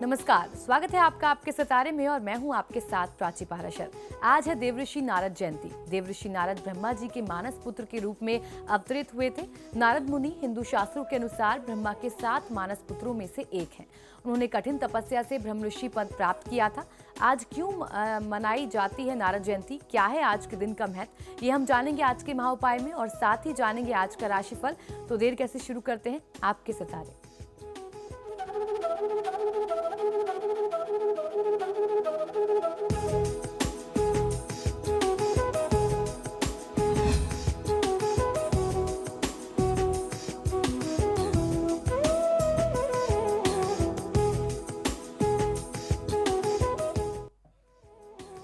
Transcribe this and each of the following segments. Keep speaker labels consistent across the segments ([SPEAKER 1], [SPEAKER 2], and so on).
[SPEAKER 1] नमस्कार, स्वागत है आपका आपके सितारे में और मैं हूं आपके साथ प्राची पाराशर। आज है देवऋषि नारद जयंती। देवऋषि नारद ब्रह्मा जी के मानस पुत्र के रूप में अवतरित हुए थे। नारद मुनि हिंदू शास्त्रों के अनुसार ब्रह्मा के 7 मानस पुत्रों में से एक हैं। उन्होंने कठिन तपस्या से ब्रह्मऋषि पद प्राप्त किया था। आज क्यों मनाई जाती है नारद जयंती, क्या है आज के दिन का महत्व, ये हम जानेंगे आज के महाउपाय में और साथ ही जानेंगे आज का राशिफल। तो देर कैसे शुरू करते हैं आपके सितारे।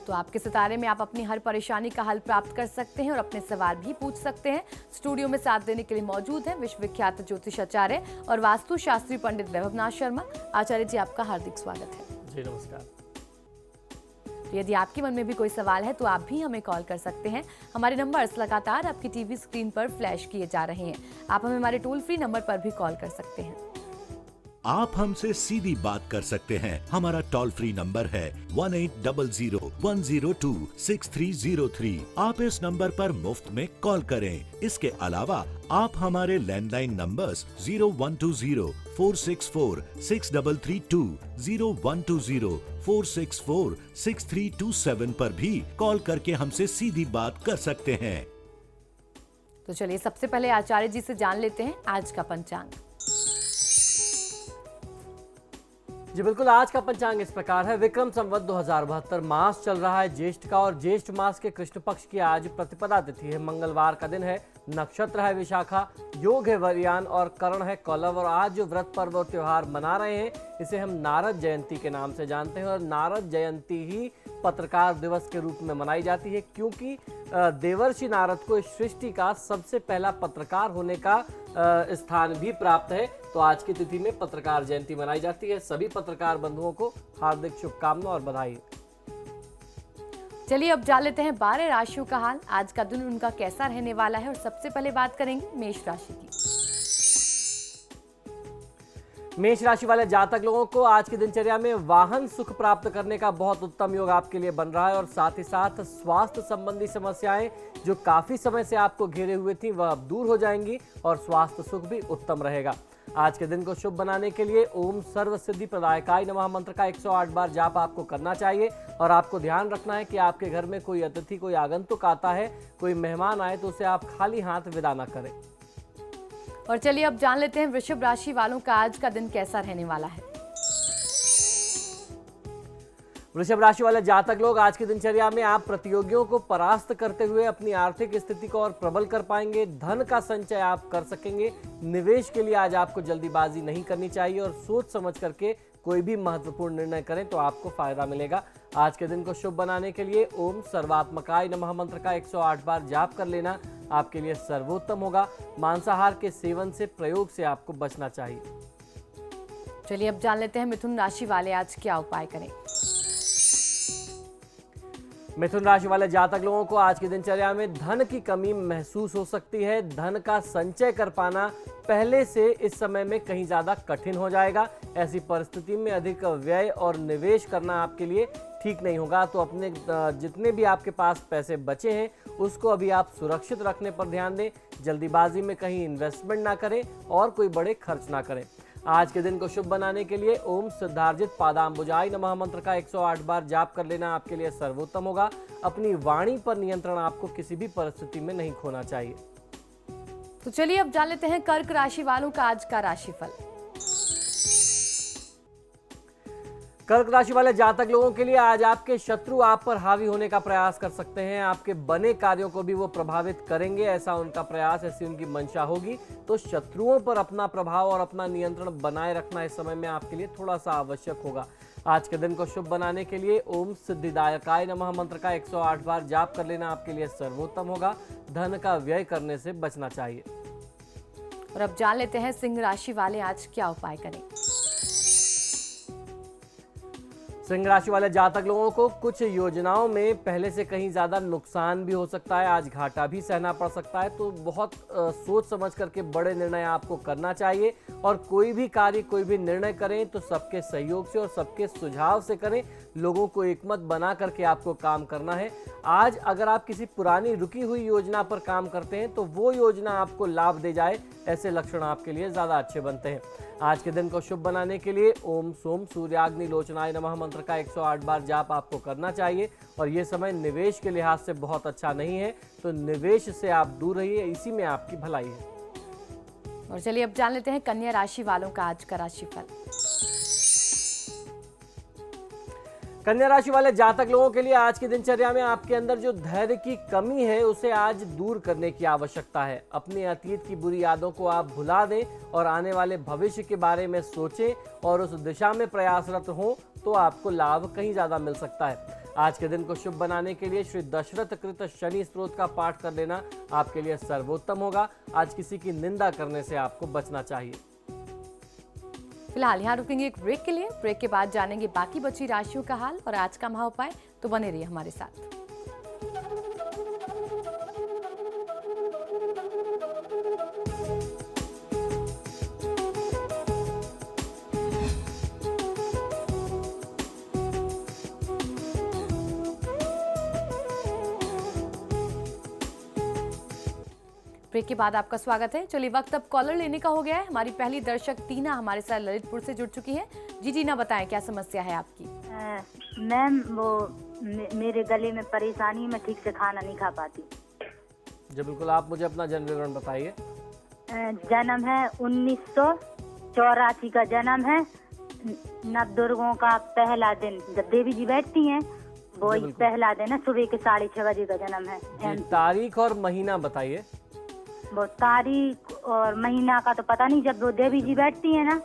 [SPEAKER 1] तो आपके सितारे में आप अपनी हर परेशानी का हल प्राप्त कर सकते हैं और अपने सवाल भी पूछ सकते हैं। स्टूडियो में साथ देने के लिए मौजूद हैं विश्वविख्यात ज्योतिष आचार्य और वास्तु शास्त्री पंडित वैभवनाथ शर्मा। आचार्य जी, आपका हार्दिक स्वागत है।
[SPEAKER 2] जी नमस्कार।
[SPEAKER 1] तो यदि आपके मन में भी कोई सवाल है तो आप भी हमें कॉल कर सकते हैं। हमारे नंबर्स लगातार आपकी टीवी स्क्रीन पर फ्लैश किए जा रहे हैं। आप हमें हमारे टोल फ्री नंबर पर भी कॉल कर सकते हैं।
[SPEAKER 3] आप हमसे सीधी बात कर सकते हैं। हमारा टोल फ्री नंबर है 1800-102-6303। आप इस नंबर पर मुफ्त में कॉल करें। इसके अलावा आप हमारे लैंडलाइन नंबर्स 0120-464-6332, 0120-464-6327 पर भी कॉल करके हमसे सीधी बात कर सकते हैं।
[SPEAKER 1] तो चलिए सबसे पहले आचार्य जी से जान लेते हैं आज का पंचांग।
[SPEAKER 2] जी बिल्कुल, आज का पंचांग इस प्रकार है। विक्रम संवत 2072 मास चल रहा है ज्येष्ठ का और ज्येष्ठ मास के कृष्ण पक्ष की आज प्रतिपदा तिथि है। मंगलवार का दिन है। नक्षत्र है विशाखा, योग है वरियान और करण है कौलव। और आज जो व्रत पर्व और त्योहार मना रहे हैं इसे हम नारद जयंती के नाम से जानते हैं। और नारद जयंती ही पत्रकार दिवस के रूप में मनाई जाती है क्योंकि देवर्षि नारद को इस सृष्टि का सबसे पहला पत्रकार होने का स्थान भी प्राप्त है। तो आज की तिथि में पत्रकार जयंती मनाई जाती है। सभी पत्रकार बंधुओं को हार्दिक शुभकामनाएं और बधाई।
[SPEAKER 1] चलिए अब जान लेते हैं 12 राशियों का हाल। आज का दिन उनका कैसा रहने वाला है और सबसे पहले बात करेंगे मेष राशि की।
[SPEAKER 2] मेष राशि वाले जातक लोगों को आज की दिनचर्या में वाहन सुख प्राप्त करने का बहुत उत्तम योग आपके लिए बन रहा है। और साथ ही साथ स्वास्थ्य संबंधी समस्याएं जो काफी समय से आपको घेरे हुए थी वह अब दूर हो जाएंगी और स्वास्थ्य सुख भी उत्तम रहेगा। आज के दिन को शुभ बनाने के लिए ओम सर्व सिद्धि प्रदायकाय नमः मंत्र का 108 बार जाप आपको करना चाहिए। और आपको ध्यान रखना है कि आपके घर में कोई अतिथि, कोई आगंतुक आता है, कोई मेहमान आए तो उसे आप खाली हाथ विदा न करें।
[SPEAKER 1] और चलिए अब जान लेते हैं वृषभ राशि वालों का आज का दिन कैसा रहने वाला है।
[SPEAKER 2] वृषभ राशि वाले जातक लोग आज की दिनचर्या में आप प्रतियोगियों को परास्त करते हुए अपनी आर्थिक स्थिति को और प्रबल कर पाएंगे। धन का संचय आप कर सकेंगे। निवेश के लिए आज आपको जल्दीबाजी नहीं करनी चाहिए और सोच समझ करके कोई भी महत्वपूर्ण निर्णय करें तो आपको फायदा मिलेगा। आज के दिन को शुभ बनाने के लिए ओम सर्वात्मकाय नमः मंत्र का 108 बार जाप कर लेना आपके लिए सर्वोत्तम होगा। मांसाहार के सेवन से, प्रयोग से आपको बचना चाहिए।
[SPEAKER 1] चलिए अब जान लेते हैं मिथुन राशि वाले आज क्या उपाय करें।
[SPEAKER 2] मिथुन राशि वाले जातक लोगों को आज की दिनचर्या में धन की कमी महसूस हो सकती है। धन का संचय कर पाना पहले से इस समय में कहीं ज्यादा कठिन हो जाएगा। ऐसी परिस्थिति में अधिक व्यय और निवेश करना आपके लिए ठीक नहीं होगा। तो अपने जितने भी आपके पास पैसे बचे हैं उसको अभी आप सुरक्षित रखने पर ध्यान दें। जल्दीबाजी में कहीं इन्वेस्टमेंट ना करें और कोई बड़े खर्च ना करें। आज के दिन को शुभ बनाने के लिए ओम सिद्धार्जित पादाम्बुजाय नमः मंत्र का 108 बार जाप कर लेना आपके लिए सर्वोत्तम होगा। अपनी वाणी पर नियंत्रण आपको किसी भी परिस्थिति में नहीं खोना चाहिए।
[SPEAKER 1] तो चलिए अब जान लेते हैं कर्क राशि वालों का आज का राशिफल।
[SPEAKER 2] कर्क राशि वाले जातक लोगों के लिए आज आपके शत्रु आप पर हावी होने का प्रयास कर सकते हैं। आपके बने कार्यों को भी वो प्रभावित करेंगे, ऐसा उनका प्रयास, ऐसी उनकी मंशा होगी। तो शत्रुओं पर अपना प्रभाव और अपना नियंत्रण बनाए रखना इस समय में आपके लिए थोड़ा सा आवश्यक होगा। आज के दिन को शुभ बनाने के लिए ओम सिद्धिदायकाय नमः मंत्र का 108 बार जाप कर लेना आपके लिए सर्वोत्तम होगा। धन का व्यय करने से बचना चाहिए।
[SPEAKER 1] और अब जान लेते हैं सिंह राशि वाले आज क्या उपाय करें।
[SPEAKER 2] सिंह राशि वाले जातक लोगों को कुछ योजनाओं में पहले से कहीं ज़्यादा नुकसान भी हो सकता है, आज घाटा भी सहना पड़ सकता है। तो बहुत सोच समझ करके बड़े निर्णय आपको करना चाहिए और कोई भी कार्य, कोई भी निर्णय करें तो सबके सहयोग से और सबके सुझाव से करें। लोगों को एकमत बना करके आपको काम करना है। आज अगर आप किसी पुरानी रुकी हुई योजना पर काम करते हैं तो वो योजना आपको लाभ दे जाए, ऐसे लक्षण आपके लिए ज़्यादा अच्छे बनते हैं। आज के दिन को शुभ बनाने के लिए ओम सोम सूर्याग्नि लोचनाय नमः मंत्र का 108 बार जाप आपको करना चाहिए। और ये समय निवेश के लिहाज से बहुत अच्छा नहीं है, तो निवेश से आप दूर रहिए, इसी में आपकी भलाई है।
[SPEAKER 1] और चलिए अब जान लेते हैं कन्या राशि वालों का आज का राशिफल।
[SPEAKER 2] कन्या राशि वाले जातक लोगों के लिए आज की दिनचर्या में आपके अंदर जो धैर्य की कमी है उसे आज दूर करने की आवश्यकता है। अपने अतीत की बुरी यादों को आप भुला दें और आने वाले भविष्य के बारे में सोचें और उस दिशा में प्रयासरत हों तो आपको लाभ कहीं ज़्यादा मिल सकता है। आज के दिन को शुभ बनाने के लिए श्री दशरथ कृत शनि स्तोत्र का पाठ कर लेना आपके लिए सर्वोत्तम होगा। आज किसी की निंदा करने से आपको बचना चाहिए।
[SPEAKER 1] फिलहाल यहाँ रुकेंगे एक ब्रेक के लिए। ब्रेक के बाद जानेंगे बाकी बची राशियों का हाल और आज का महा उपाय, तो बने रहिए हमारे साथ। ब्रेक के बाद आपका स्वागत है। चलिए वक्त अब कॉलर लेने का हो गया है। हमारी पहली दर्शक टीना हमारे साथ ललितपुर से जुड़ चुकी है। जी टीना, बताएं क्या समस्या है आपकी?
[SPEAKER 4] मैम वो मेरे गले में परेशानी, मैं ठीक से खाना नहीं खा पाती।
[SPEAKER 2] जी बिल्कुल, आप मुझे अपना जन्म विवरण बताइए।
[SPEAKER 4] जन्म है 1984 का जन्म है। नवदुर्गों का पहला दिन जब देवी जी बैठती हैं वही पहला दिन है। सुबह के 6:30 बजे का जन्म है।
[SPEAKER 2] तारीख और महीना बताइए।
[SPEAKER 4] वो तारीख और महीना का तो पता नहीं, जब वो देवी जी बैठती है ना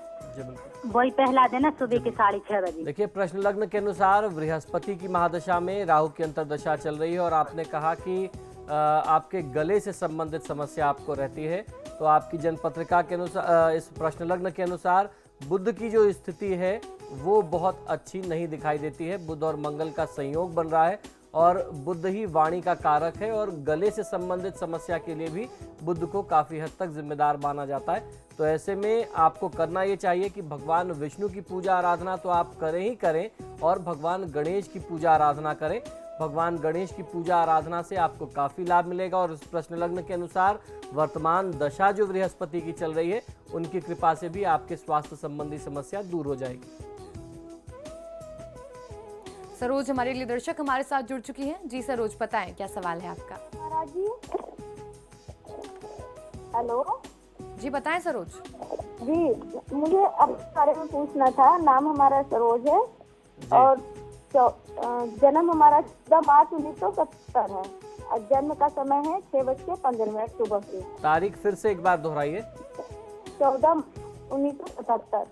[SPEAKER 4] वही पहला दिन है, सुबह के 6:30 बजे।
[SPEAKER 2] देखिए, प्रश्न लग्न के अनुसार बृहस्पति की महादशा में राहु की अंतर्दशा चल रही है और आपने कहा कि आपके गले से संबंधित समस्या आपको रहती है। तो आपकी जन्म पत्रिका के अनुसार, इस प्रश्न लग्न के अनुसार बुध की जो स्थिति है वो बहुत अच्छी नहीं दिखाई देती है। बुध और मंगल का संयोग बन रहा है और बुध ही वाणी का कारक है और गले से संबंधित समस्या के लिए भी बुध को काफ़ी हद तक जिम्मेदार माना जाता है। तो ऐसे में आपको करना ये चाहिए कि भगवान विष्णु की पूजा आराधना तो आप करें ही करें और भगवान गणेश की पूजा आराधना करें। भगवान गणेश की पूजा आराधना से आपको काफ़ी लाभ मिलेगा और इस प्रश्न लग्न के अनुसार वर्तमान दशा जो बृहस्पति की चल रही है उनकी कृपा से भी आपके स्वास्थ्य संबंधी समस्या दूर हो जाएगी।
[SPEAKER 1] सरोज हमारे लिए दर्शक हमारे साथ जुड़ चुकी हैं। जी सरोज, बताएं क्या सवाल है आपका?
[SPEAKER 5] जी हेलो
[SPEAKER 1] जी बताएं सरोज।
[SPEAKER 5] जी, मुझे अब बारे में पूछना था। नाम हमारा सरोज है और जन्म हमारा 14 मार्च 1970 है और जन्म का समय है 6:15 सुबह के।
[SPEAKER 2] तारीख फिर से एक बार दोहराइए।
[SPEAKER 5] 14 1977।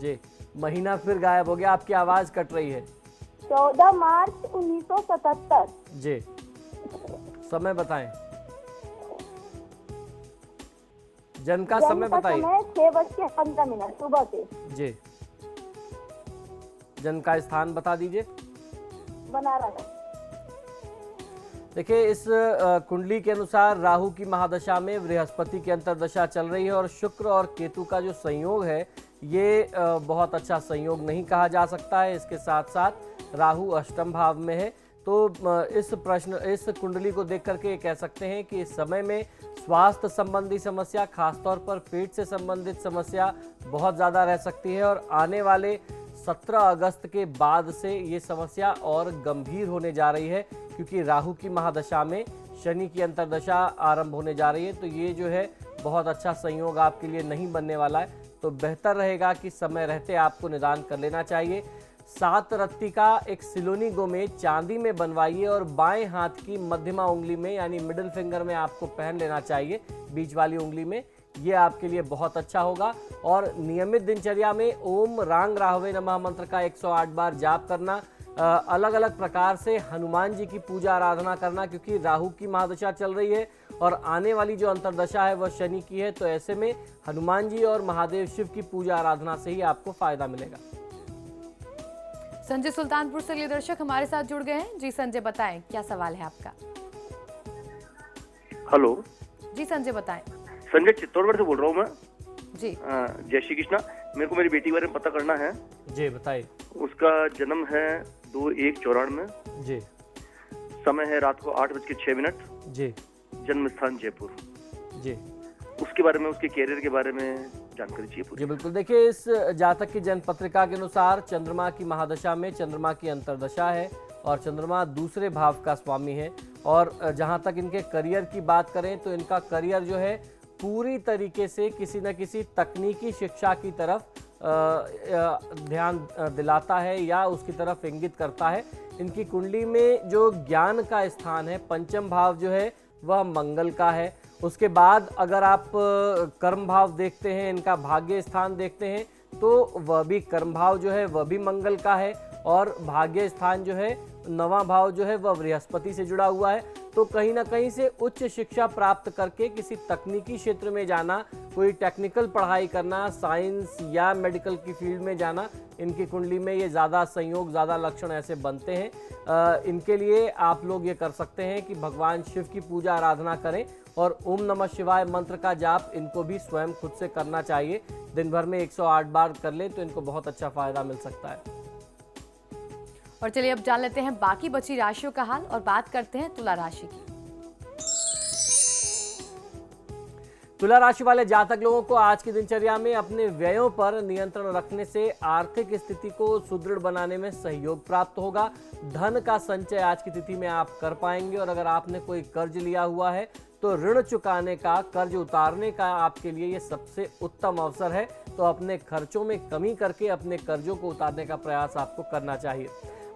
[SPEAKER 2] जी, महीना फिर गायब हो गया, आपकी आवाज कट रही है।
[SPEAKER 5] 14 मार्च 1977।
[SPEAKER 2] जी, समय बताएं, जन्म का समय बताइए।
[SPEAKER 5] 6:15 सुबह के।
[SPEAKER 2] जी, जन्म का स्थान बता दीजिए।
[SPEAKER 5] बनारस।
[SPEAKER 2] देखिए, इस कुंडली के अनुसार राहु की महादशा में बृहस्पति की अंतर्दशा चल रही है और शुक्र और केतु का जो संयोग है ये बहुत अच्छा संयोग नहीं कहा जा सकता है। इसके साथ साथ राहु अष्टम भाव में है। तो इस कुंडली को देख करके ये कह सकते हैं कि इस समय में स्वास्थ्य संबंधी समस्या, खासतौर पर पेट से संबंधित समस्या बहुत ज़्यादा रह सकती है और आने वाले 17 अगस्त के बाद से ये समस्या और गंभीर होने जा रही है क्योंकि राहु की महादशा में शनि की अंतर्दशा आरंभ होने जा रही है। तो ये जो है बहुत अच्छा संयोग आपके लिए नहीं बनने वाला है। तो बेहतर रहेगा कि समय रहते आपको निदान कर लेना चाहिए। 7 रत्ती का एक सिलोनी गोमेज चांदी में बनवाइए और बाएं हाथ की मध्यमा उंगली में यानी मिडिल फिंगर में आपको पहन लेना चाहिए, बीच वाली उंगली में। ये आपके लिए बहुत अच्छा होगा। और नियमित दिनचर्या में ओम रांग राहवे नमः मंत्र का 108 बार जाप करना, अलग अलग प्रकार से हनुमान जी की पूजा आराधना करना क्योंकि राहु की महादशा चल रही है और आने वाली जो अंतर्दशा है वह शनि की है। तो ऐसे में हनुमान जी और महादेव शिव की पूजा आराधना से ही आपको फायदा मिलेगा।
[SPEAKER 1] संजय सुल्तानपुर से अगले दर्शक हमारे साथ जुड़ गए हैं। जी संजय, बताएं क्या सवाल है आपका।
[SPEAKER 6] हेलो
[SPEAKER 1] जी संजय बताएं।
[SPEAKER 6] संजय चित्तौड़गढ़ से बोल रहा हूँ मैं।
[SPEAKER 1] जी
[SPEAKER 6] जय श्री कृष्णा। मेरे को मेरी बेटी के बारे में पता करना है।
[SPEAKER 2] जी बताइए।
[SPEAKER 6] उसका जन्म है 2/1/94।
[SPEAKER 2] जी
[SPEAKER 6] समय है रात को 8:06।
[SPEAKER 2] जी
[SPEAKER 6] जन्म स्थान जयपुर।
[SPEAKER 2] जी
[SPEAKER 6] उसके बारे में, उसके कैरियर के बारे में जानकारी चाहिए पूरी।
[SPEAKER 2] जी बिल्कुल। देखिए, इस जातक की जन्म पत्रिका के अनुसार चंद्रमा की महादशा में चंद्रमा की अंतर्दशा है और चंद्रमा दूसरे भाव का स्वामी है। और जहां तक इनके करियर की बात करें तो इनका करियर जो है पूरी तरीके से किसी न किसी तकनीकी शिक्षा की तरफ ध्यान दिलाता है या उसकी तरफ इंगित करता है। इनकी कुंडली में जो ज्ञान का स्थान है, पंचम भाव जो है वह मंगल का है। उसके बाद अगर आप कर्म भाव देखते हैं, इनका भाग्य स्थान देखते हैं तो वह भी कर्म भाव जो है वह भी मंगल का है और भाग्य स्थान जो है, नवां भाव जो है वह बृहस्पति से जुड़ा हुआ है। तो कहीं ना कहीं से उच्च शिक्षा प्राप्त करके किसी तकनीकी क्षेत्र में जाना, कोई टेक्निकल पढ़ाई करना, साइंस या मेडिकल की फील्ड में जाना, इनकी कुंडली में ये ज़्यादा संयोग, ज़्यादा लक्षण ऐसे बनते हैं। इनके लिए आप लोग ये कर सकते हैं कि भगवान शिव की पूजा आराधना करें और ओम नमः शिवाय मंत्र का जाप इनको भी स्वयं खुद से करना चाहिए। दिन भर में 108 बार कर लें तो इनको बहुत अच्छा फायदा मिल सकता है।
[SPEAKER 1] और चलिए अब जान लेते हैं बाकी बची राशियों का हाल और बात करते हैं तुला राशि की।
[SPEAKER 2] तुला राशि वाले जातक लोगों को आज की दिनचर्या में अपने व्ययों पर नियंत्रण रखने से आर्थिक स्थिति को सुदृढ़ बनाने में सहयोग प्राप्त होगा। धन का संचय आज की तिथि में आप कर पाएंगे और अगर आपने कोई कर्ज लिया हुआ है तो ऋण चुकाने का, कर्ज उतारने का आपके लिए ये सबसे उत्तम अवसर है। तो अपने खर्चों में कमी करके अपने कर्जों को उतारने का प्रयास आपको करना चाहिए।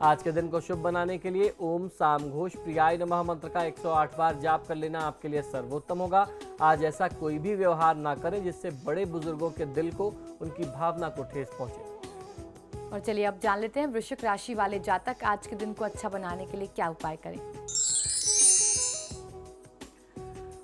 [SPEAKER 2] आज के दिन को शुभ बनाने के लिए ओम साम घोष प्रियाय नमः मंत्र का 108 बार जाप कर लेना आपके लिए सर्वोत्तम होगा। आज ऐसा कोई भी व्यवहार ना करें जिससे बड़े बुजुर्गों के दिल को, उनकी भावना को ठेस पहुंचे।
[SPEAKER 1] और चलिए अब जान लेते हैं वृश्चिक राशि वाले जातक आज के दिन को अच्छा बनाने के लिए क्या उपाय करें।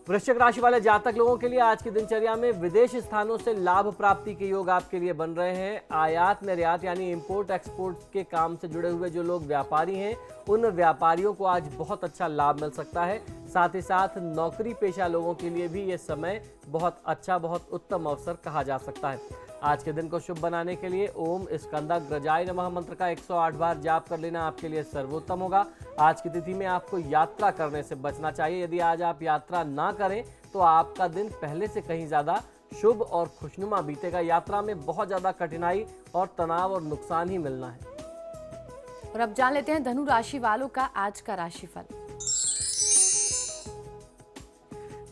[SPEAKER 2] वृश्चिक राशि वाले जातक लोगों के लिए आज की दिनचर्या में विदेश स्थानों से लाभ प्राप्ति के योग आपके लिए बन रहे हैं। आयात निर्यात यानी इंपोर्ट एक्सपोर्ट के काम से जुड़े हुए जो लोग व्यापारी हैं, उन व्यापारियों को आज बहुत अच्छा लाभ मिल सकता है। साथ ही साथ नौकरी पेशा लोगों के लिए भी ये समय बहुत अच्छा, बहुत उत्तम अवसर कहा जा सकता है। आज के दिन को शुभ बनाने के लिए ओम स्कंदाग्रजाय नमः मंत्र का 108 बार जाप कर लेना आपके लिए सर्वोत्तम होगा। आज की तिथि में आपको यात्रा करने से बचना चाहिए। यदि आज आप यात्रा ना करें तो आपका दिन पहले से कहीं ज्यादा शुभ और खुशनुमा बीतेगा। यात्रा में बहुत ज्यादा कठिनाई और तनाव और नुकसान ही मिलना है।
[SPEAKER 1] और अब जान लेते हैं धनु राशि वालों का आज का राशिफल।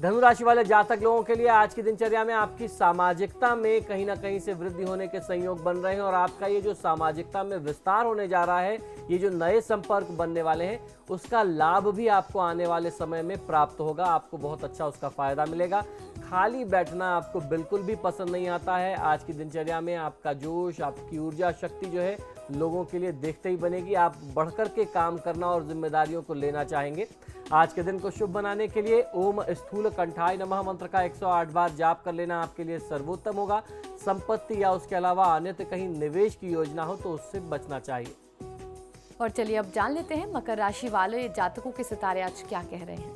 [SPEAKER 2] धनु राशि वाले जातक लोगों के लिए आज की दिनचर्या में आपकी सामाजिकता में कहीं ना कहीं से वृद्धि होने के संयोग बन रहे हैं और आपका ये जो सामाजिकता में विस्तार होने जा रहा है, ये जो नए संपर्क बनने वाले हैं, उसका लाभ भी आपको आने वाले समय में प्राप्त होगा। आपको बहुत अच्छा उसका फायदा मिलेगा। खाली बैठना आपको बिल्कुल भी पसंद नहीं आता है। आज की दिनचर्या में आपका जोश, आपकी ऊर्जा शक्ति जो है लोगों के लिए देखते ही बनेगी। आप बढ़कर के काम करना और जिम्मेदारियों को लेना चाहेंगे। आज के दिन को शुभ बनाने के लिए ओम स्थूल कंठाय नमः मंत्र का 108 बार जाप कर लेना आपके लिए सर्वोत्तम होगा। संपत्ति या उसके अलावा अन्यत्र कहीं निवेश की योजना हो तो उससे बचना चाहिए।
[SPEAKER 1] और चलिए अब जान लेते हैं मकर राशि वाले जातकों के सितारे आज क्या कह रहे हैं।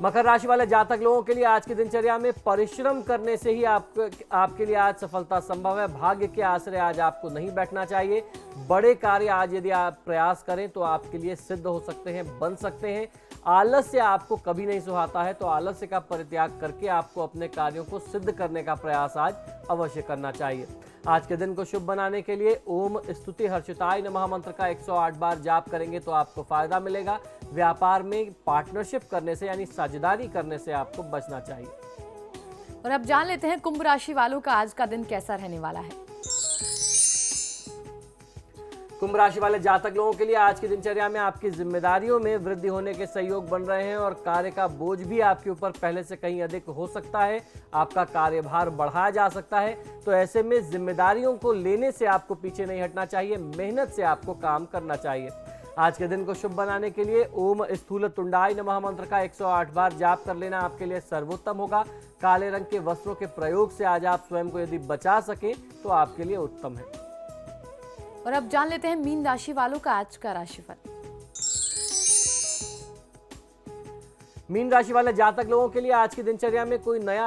[SPEAKER 2] मकर राशि वाले जातक लोगों के लिए आज की दिनचर्या में परिश्रम करने से ही आपके लिए आज सफलता संभव है। भाग्य के आश्रय आज आपको नहीं बैठना चाहिए। बड़े कार्य आज यदि आप प्रयास करें तो आपके लिए सिद्ध हो सकते हैं, बन सकते हैं। आलस्य आपको कभी नहीं सुहाता है, तो आलस्य का परित्याग करके आपको अपने कार्यों को सिद्ध करने का प्रयास आज अवश्य करना चाहिए। आज के दिन को शुभ बनाने के लिए ओम स्तुति हर्षिताय नमः मंत्र का 108 बार जाप करेंगे तो आपको फायदा मिलेगा। व्यापार में पार्टनरशिप करने से यानी साझेदारी करने से आपको बचना चाहिए।
[SPEAKER 1] और अब जान लेते हैं कुंभ राशि वालों का आज का दिन कैसा रहने वाला है।
[SPEAKER 2] कुंभ राशि वाले जातक लोगों के लिए आज की दिनचर्या में आपकी जिम्मेदारियों में वृद्धि होने के सहयोग बन रहे हैं और कार्य का बोझ भी आपके ऊपर पहले से कहीं अधिक हो सकता है। आपका कार्यभार बढ़ाया जा सकता है, तो ऐसे में जिम्मेदारियों को लेने से आपको पीछे नहीं हटना चाहिए। मेहनत से आपको काम करना चाहिए। आज के दिन को शुभ बनाने के लिए ओम स्थूल तुंडाय नमः मंत्र का 108 बार जाप कर लेना आपके लिए सर्वोत्तम होगा। काले रंग के वस्त्रों के प्रयोग से आज आप स्वयं को यदि बचा सके तो आपके लिए उत्तम है।
[SPEAKER 1] और अब जान लेते हैं मीन राशि वालों का आज का राशिफल।
[SPEAKER 2] मीन राशि वाले जातक लोगों के लिए आज की दिनचर्या में कोई नया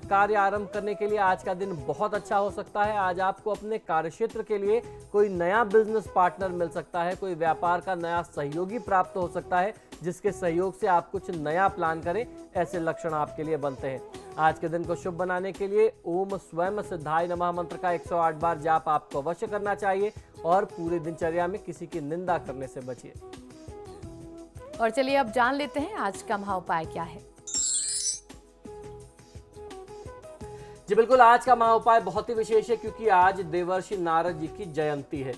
[SPEAKER 2] कार्य आरंभ करने के लिए आज का दिन बहुत अच्छा हो सकता है। आज आपको अपने कार्यक्षेत्र के लिए कोई नया बिजनेस पार्टनर मिल सकता है, कोई व्यापार का नया सहयोगी प्राप्त हो सकता है जिसके सहयोग से आप कुछ नया प्लान करें, ऐसे लक्षण आपके लिए बनते हैं। आज के दिन को शुभ बनाने के लिए ओम स्वयं सिद्धाय नमः मंत्र का 108 बार जाप आपको अवश्य करना चाहिए और पूरी दिनचर्या में किसी की निंदा करने से बचिए।
[SPEAKER 1] और चलिए अब जान लेते हैं आज का महाउपाय क्या है।
[SPEAKER 2] जी बिल्कुल, आज का महाउपाय बहुत ही विशेष है क्योंकि आज देवर्षि नारद जी की जयंती है।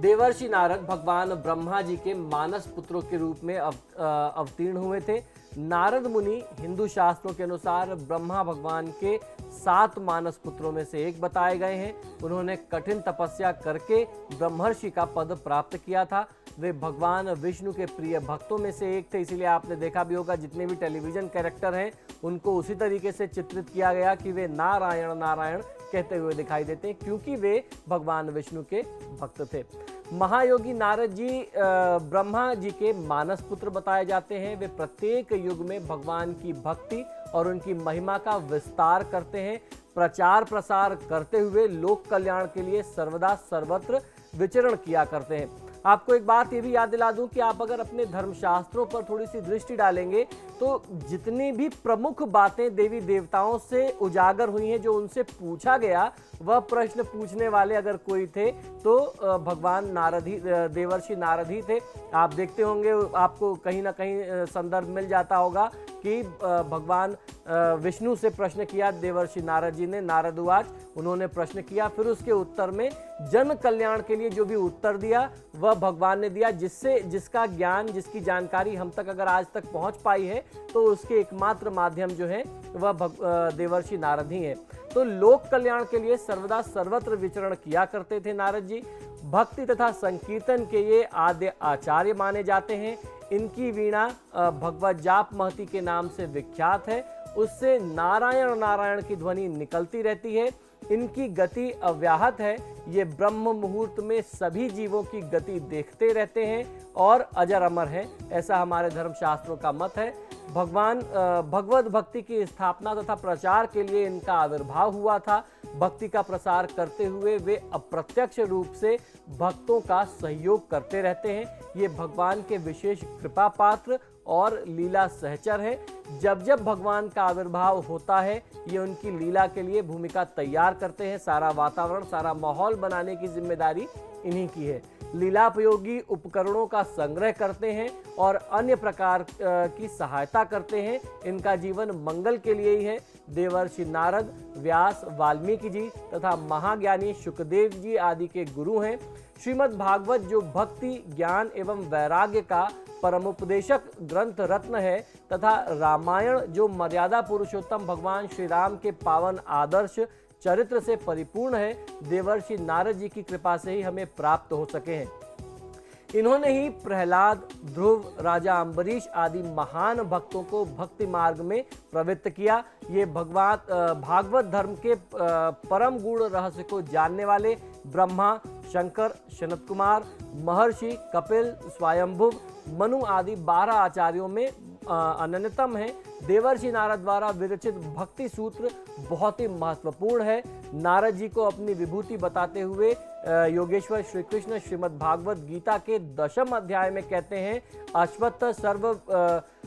[SPEAKER 2] देवर्षि नारद भगवान ब्रह्मा जी के मानस पुत्रों के रूप में अवतीर्ण हुए थे। नारद मुनि हिंदू शास्त्रों के अनुसार ब्रह्मा भगवान के 7 मानस पुत्रों में से एक बताए गए हैं। उन्होंने कठिन तपस्या करके ब्रह्मर्षि का पद प्राप्त किया था। वे भगवान विष्णु के प्रिय भक्तों में से एक थे, इसीलिए आपने देखा भी होगा जितने भी टेलीविजन कैरेक्टर हैं उनको उसी तरीके से चित्रित किया गया कि वे नारायण नारायण कहते हुए दिखाई देते हैं क्योंकि वे भगवान विष्णु के भक्त थे। महायोगी नारद जी ब्रह्मा जी के मानस पुत्र बताए जाते हैं। वे प्रत्येक युग में भगवान की भक्ति और उनकी महिमा का विस्तार करते हैं। प्रचार प्रसार करते हुए लोक कल्याण के लिए सर्वदा सर्वत्र विचरण किया करते हैं। आपको एक बात ये भी याद दिला दूं कि आप अगर अपने धर्मशास्त्रों पर थोड़ी सी दृष्टि डालेंगे तो जितनी भी प्रमुख बातें देवी देवताओं से उजागर हुई हैं, जो उनसे पूछा गया, वह प्रश्न पूछने वाले अगर कोई थे तो भगवान नारद ही, देवर्षि नारद ही थे। आप देखते होंगे, आपको कहीं ना कहीं संदर्भ मिल जाता होगा कि भगवान विष्णु से प्रश्न किया देवर्षि नारद जी ने, नारद उवाच, उन्होंने प्रश्न किया, फिर उसके उत्तर में जन कल्याण के लिए जो भी उत्तर दिया वह भगवान ने दिया, जिसका ज्ञान, जिसकी जानकारी हम तक अगर आज तक पहुंच पाई है तो उसके एकमात्र माध्यम जो है वह देवर्षि नारद ही है। तो लोक कल्याण के लिए सर्वदा सर्वत्र विचरण किया करते थे नारद जी। भक्ति तथा संकीर्तन के ये आद्य आचार्य माने जाते हैं। इनकी वीणा भगवत जाप महती के नाम से विख्यात है। उससे नारायण नारायण की ध्वनि निकलती रहती है। इनकी गति अव्याहत है। ये ब्रह्म मुहूर्त में सभी जीवों की गति देखते रहते हैं और अजर अमर हैं, ऐसा हमारे धर्मशास्त्रों का मत है। भगवत भक्ति की स्थापना तथा प्रचार के लिए इनका आविर्भाव हुआ था। भक्ति का प्रसार करते हुए वे अप्रत्यक्ष रूप से भक्तों का सहयोग करते रहते हैं। ये भगवान के विशेष कृपा पात्र और लीला सहचर हैं। जब जब भगवान का आविर्भाव होता है ये उनकी लीला के लिए भूमिका तैयार करते हैं। सारा वातावरण, सारा माहौल बनाने की जिम्मेदारी इन्हीं की है। लीलापयोगी उपकरणों का संग्रह करते हैं और अन्य प्रकार की सहायता करते हैं। इनका जीवन मंगल के लिए ही है। देवर्षि नारद, व्यास, वाल्मीकि जी तथा महाज्ञानी शुकदेव जी आदि के गुरु हैं। श्रीमद् भागवत जो भक्ति, ज्ञान एवं वैराग्य का परमोपदेशक ग्रंथ रत्न है तथा रामायण जो मर्यादा पुरुषोत्तम भगवान श्री राम के पावन आदर्श चरित्र से परिपूर्ण है, देवर्षि नारद जी की कृपा से ही हमें प्राप्त हो सके हैं। इन्होंने ही प्रहलाद, ध्रुव, राजा अम्बरीश आदि महान भक्तों को भक्ति मार्ग में प्रवृत्त किया। ये भागवत धर्म के परम गूढ़ रहस्य को जानने वाले ब्रह्मा, शंकर, सनत कुमार, महर्षि, कपिल, स्वयंभुव, मनु आदि 12 आचार्यों में अनन्यतम है। देवर्षि नारद द्वारा विरचित भक्ति सूत्र बहुत ही महत्वपूर्ण है। नारद जी को अपनी विभूति बताते हुए योगेश्वर श्री कृष्ण श्रीमद् भागवत गीता के 10वें अध्याय में कहते हैं, अश्वत्थ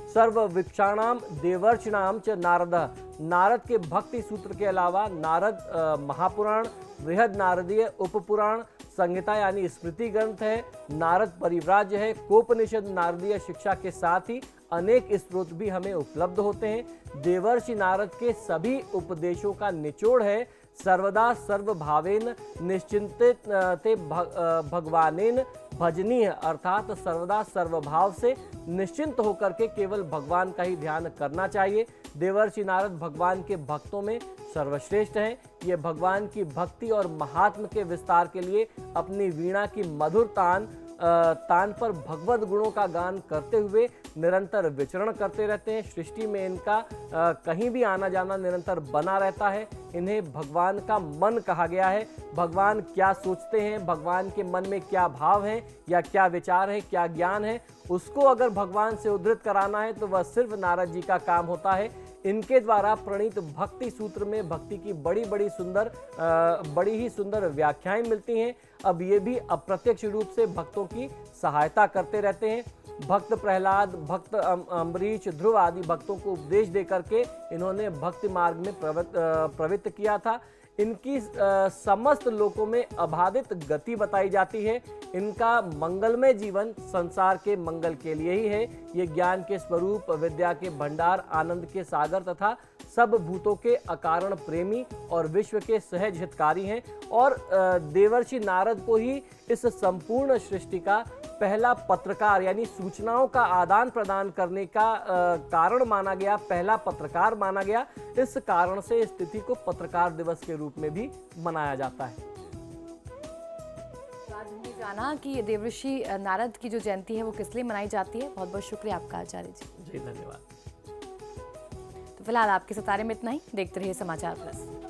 [SPEAKER 2] सर्व वृक्षाणाम देवर्षिणाम च नारद। नारद के भक्ति सूत्र के अलावा नारद महापुराण, बृहद नारदीय उपपुराण, संहिता यानी स्मृति ग्रंथ है, नारद परिव्राज्य है, कोपनिषद नारदीय शिक्षा के साथ ही अनेक स्रोत भी हमें उपलब्ध होते हैं। देवर्षि नारद के सभी उपदेशों का निचोड़ है, सर्वदा सर्वभावेन निश्चिंतित ते भगवानेन भजनीय, अर्थात सर्वदा सर्वभाव से निश्चिंत होकर के केवल भगवान का ही ध्यान करना चाहिए। देवर्षि नारद भगवान के भक्तों में सर्वश्रेष्ठ हैं। ये भगवान की भक्ति और महात्म के विस्तार के लिए अपनी वीणा की मधुर तान पर भगवत गुणों का गान करते हुए निरंतर विचरण करते रहते हैं। सृष्टि में इनका कहीं भी आना जाना निरंतर बना रहता है। इन्हें भगवान का मन कहा गया है। भगवान क्या सोचते हैं, भगवान के मन में क्या भाव है या क्या विचार है, क्या ज्ञान है, उसको अगर भगवान से उद्धृत कराना है तो वह सिर्फ नारद जी का काम होता है। इनके द्वारा प्रणीत भक्ति सूत्र में भक्ति की बड़ी ही सुंदर व्याख्याएं मिलती हैं। अब ये भी अप्रत्यक्ष रूप से भक्तों की सहायता करते रहते हैं। भक्त प्रहलाद, भक्त अम्बरीश, ध्रुव आदि भक्तों को उपदेश दे करके इन्होंने भक्ति मार्ग में प्रवृत्त किया था। इनकी समस्त लोकों में अबाधित गति बताई जाती है। इनका मंगलमय जीवन संसार के मंगल के लिए ही है। ये ज्ञान के स्वरूप, विद्या के भंडार, आनंद के सागर तथा सब भूतों के अकारण प्रेमी और विश्व के सहज हितकारी हैं। और देवर्षि नारद को ही इस संपूर्ण सृष्टि का पहला पत्रकार यानी सूचनाओं का आदान प्रदान करने का कारण माना गया, पहला पत्रकार माना गया। इस कारण से इस तिथि को पत्रकार दिवस के रूप में भी मनाया जाता है।
[SPEAKER 1] आज हमने जाना कि ये देवर्षि नारद की जो जयंती है वो किस लिए मनाई जाती है। बहुत बहुत शुक्रिया आपका आचार्य जी।
[SPEAKER 2] जी धन्यवाद।
[SPEAKER 1] तो फिलहाल आपके सितारे में इतना ही। देखते रहिए समाचार प्लस।